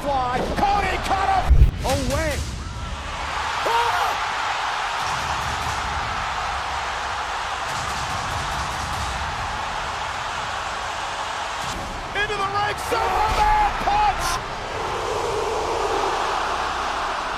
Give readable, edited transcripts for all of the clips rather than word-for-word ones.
fly. Cody caught him. Oh, wait. Into the ring, Superman punch!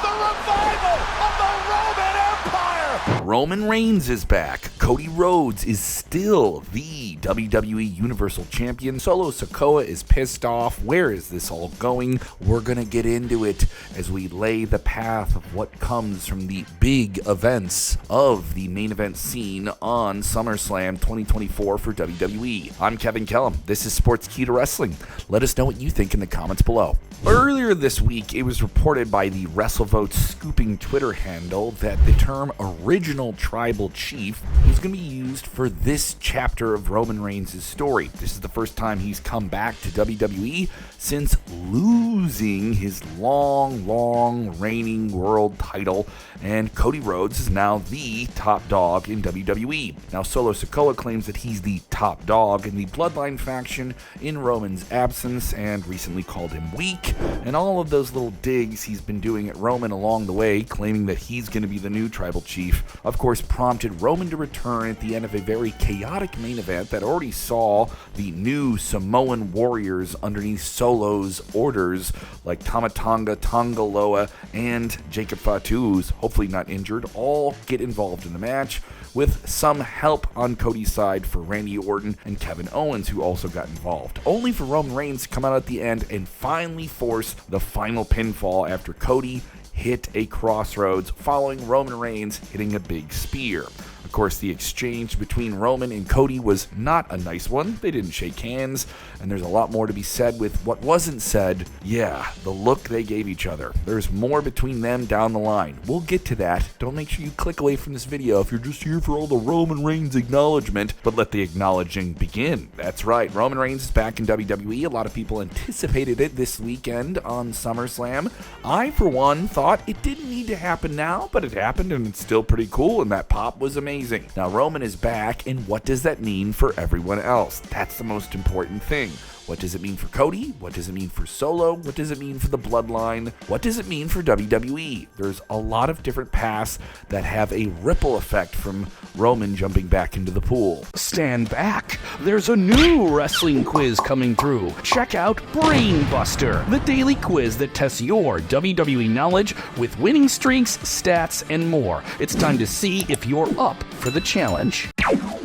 The revival of the Roman Empire! Roman Reigns is back. Cody Rhodes is still the WWE Universal Champion. Solo Sikoa is pissed off. Where is this all going? We're going to get into it as we lay the path of what comes from the big events of the main event scene on SummerSlam 2024 for WWE. I'm Kevin Kellum. This is Sportskeeda Wrestling. Let us know what you think in the comments below. Earlier this week, it was reported by the WrestleVote scooping Twitter handle that the term original tribal chief was going to be used for this chapter of Roman Reigns' story. This is the first time he's come back to WWE since losing his long reigning world title, and Cody Rhodes is now the top dog in WWE. Now, Solo Sikoa claims that he's the top dog in the Bloodline faction in Roman's absence and recently called him weak, and all of those little digs he's been doing at Roman along the way, claiming that he's going to be the new tribal chief, of course prompted Roman to return at the end of a very chaotic main event that already saw the new Samoan warriors underneath Solo's orders, like Tama Tonga, Tonga Loa, and Jacob Fatu, who's hopefully not injured, all get involved in the match, with some help on Cody's side for Randy Orton and Kevin Owens, who also got involved, only for Roman Reigns to come out at the end and finally force the final pinfall after Cody hit a crossroads following Roman Reigns hitting a big spear. Of course, the exchange between Roman and Cody was not a nice one. They didn't shake hands, and there's a lot more to be said with what wasn't said. Yeah, the look they gave each other. There's more between them down the line. We'll get to that. Don't make sure you click away from this video if you're just here for all the Roman Reigns acknowledgement, but let the acknowledging begin. That's right, Roman Reigns is back in WWE. A lot of people anticipated it this weekend on SummerSlam. I, for one, thought it didn't need to happen now, but it happened, and it's still pretty cool, and that pop was amazing. Now, Roman is back, and what does that mean for everyone else? That's the most important thing. What does it mean for Cody? What does it mean for Solo? What does it mean for the Bloodline? What does it mean for WWE? There's a lot of different paths that have a ripple effect from Roman jumping back into the pool. Stand back. There's a new wrestling quiz coming through. Check out BrainBuster, the daily quiz that tests your WWE knowledge with winning streaks, stats, and more. It's time to see if you're up for the challenge.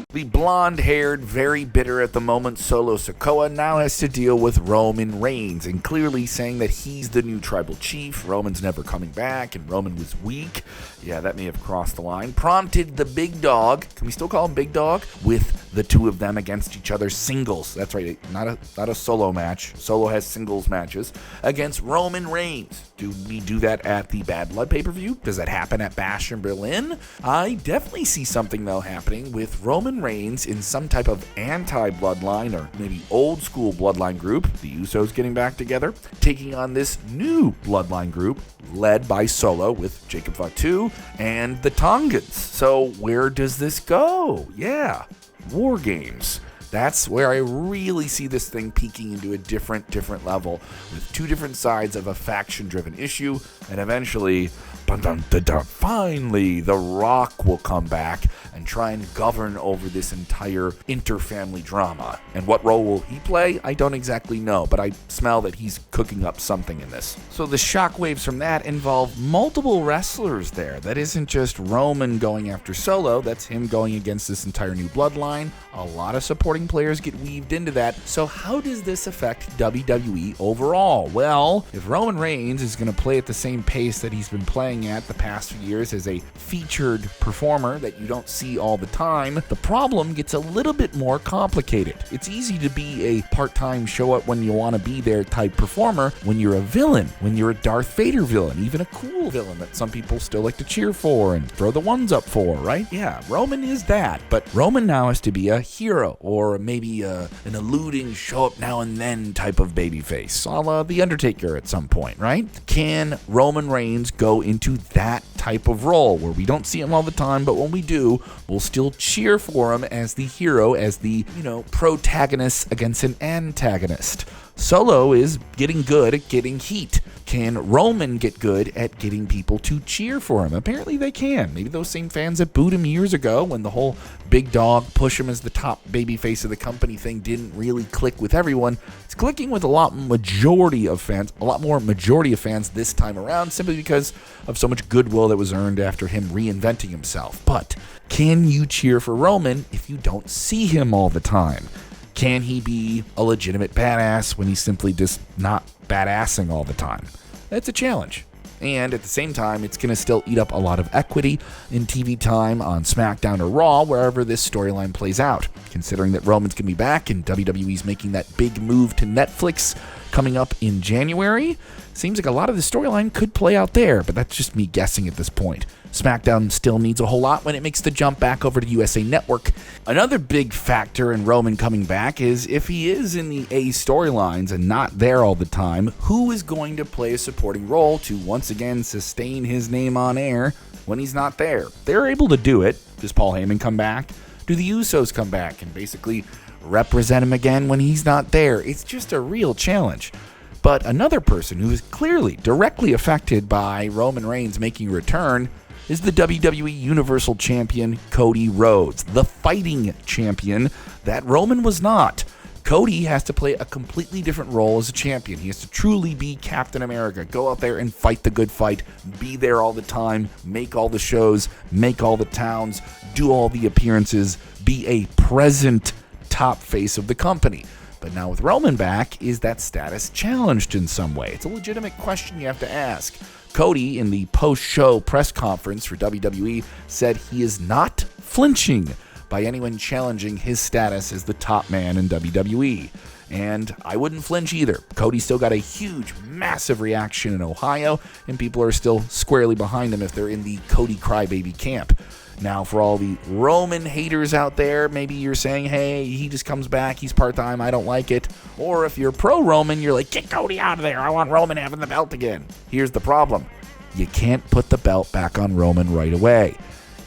The blonde-haired, very bitter at the moment Solo Sikoa now has to deal with Roman Reigns, and clearly saying that he's the new tribal chief, Roman's never coming back, and Roman was weak. Yeah, that may have crossed the line. Prompted the big dog, can we still call him big dog? With the two of them against each other singles. That's right, not a solo match. Solo has singles matches against Roman Reigns. Do we do that at the Bad Blood pay-per-view? Does that happen at Bash in Berlin? I definitely see something, though, happening with Roman Reigns in some type of anti-Bloodline or maybe old-school Bloodline group, the Usos getting back together, taking on this new Bloodline group led by Solo with Jacob Fatu and the Tongans. So where does this go? Yeah, War Games. That's where I really see this thing peaking into a different level with two different sides of a faction-driven issue, and eventually, finally, The Rock will come back and try and govern over this entire interfamily drama. And what role will he play? I don't exactly know, but I smell that he's cooking up something in this. So the shockwaves from that involve multiple wrestlers there. That isn't just Roman going after Solo, that's him going against this entire new bloodline. A lot of supporting players get weaved into that. So how does this affect WWE overall? Well, if Roman Reigns is going to play at the same pace that he's been playing at the past few years as a featured performer that you don't see all the time, the problem gets a little bit more complicated. It's easy to be a part-time show up when you want to be there type performer when you're a villain, when you're a Darth Vader villain, even a cool villain that some people still like to cheer for and throw the ones up for, right? Yeah, Roman is that, but Roman now has to be a hero or maybe an eluding show up now and then type of babyface, a la The Undertaker at some point, right? Can Roman Reigns go into that type of role where we don't see him all the time, but when we do, we'll still cheer for him as the hero, as the, protagonist against an antagonist? Solo is getting good at getting heat. Can Roman get good at getting people to cheer for him? Apparently they can. Maybe those same fans that booed him years ago when the whole big dog, push him as the top babyface of the company thing didn't really click with everyone. It's clicking with a lot more majority of fans this time around, simply because of so much goodwill that was earned after him reinventing himself. But can you cheer for Roman if you don't see him all the time? Can he be a legitimate badass when he's simply just not badassing all the time? That's a challenge. And at the same time, it's going to still eat up a lot of equity in TV time on SmackDown or Raw, wherever this storyline plays out. Considering that Roman's going to be back and WWE's making that big move to Netflix coming up in January, seems like a lot of the storyline could play out there, but that's just me guessing at this point. SmackDown still needs a whole lot when it makes the jump back over to USA Network. Another big factor in Roman coming back is if he is in the A storylines and not there all the time, who is going to play a supporting role to once again sustain his name on air when he's not there? They're able to do it. Does Paul Heyman come back? Do the Usos come back and basically represent him again when he's not there? It's just a real challenge. But another person who is clearly directly affected by Roman Reigns making a return is the WWE Universal Champion Cody Rhodes, the fighting champion that Roman was not. Cody has to play a completely different role as a champion. He has to truly be Captain America, go out there and fight the good fight, be there all the time, make all the shows, make all the towns, do all the appearances, be a present top face of the company. But now with Roman back, is that status challenged in some way? It's a legitimate question you have to ask. Cody, in the post-show press conference for WWE, said he is not flinching by anyone challenging his status as the top man in WWE. And I wouldn't flinch either. Cody still got a huge, massive reaction in Ohio, and people are still squarely behind him if they're in the Cody Crybaby camp. Now, for all the Roman haters out there, maybe you're saying, hey, he just comes back, he's part-time, I don't like it. Or if you're pro-Roman, you're like, get Cody out of there, I want Roman having the belt again. Here's the problem. You can't put the belt back on Roman right away.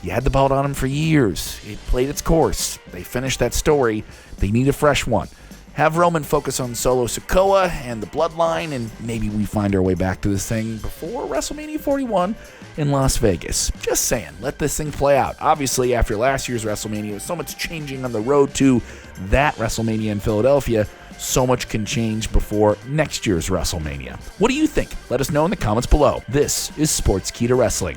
You had the belt on him for years. It played its course. They finished that story. They need a fresh one. Have Roman focus on Solo Sikoa and the Bloodline, and maybe we find our way back to this thing before WrestleMania 41 in Las Vegas. Just saying, let this thing play out. Obviously, after last year's WrestleMania, with so much changing on the road to that WrestleMania in Philadelphia, so much can change before next year's WrestleMania. What do you think? Let us know in the comments below. This is Sportskeeda Wrestling.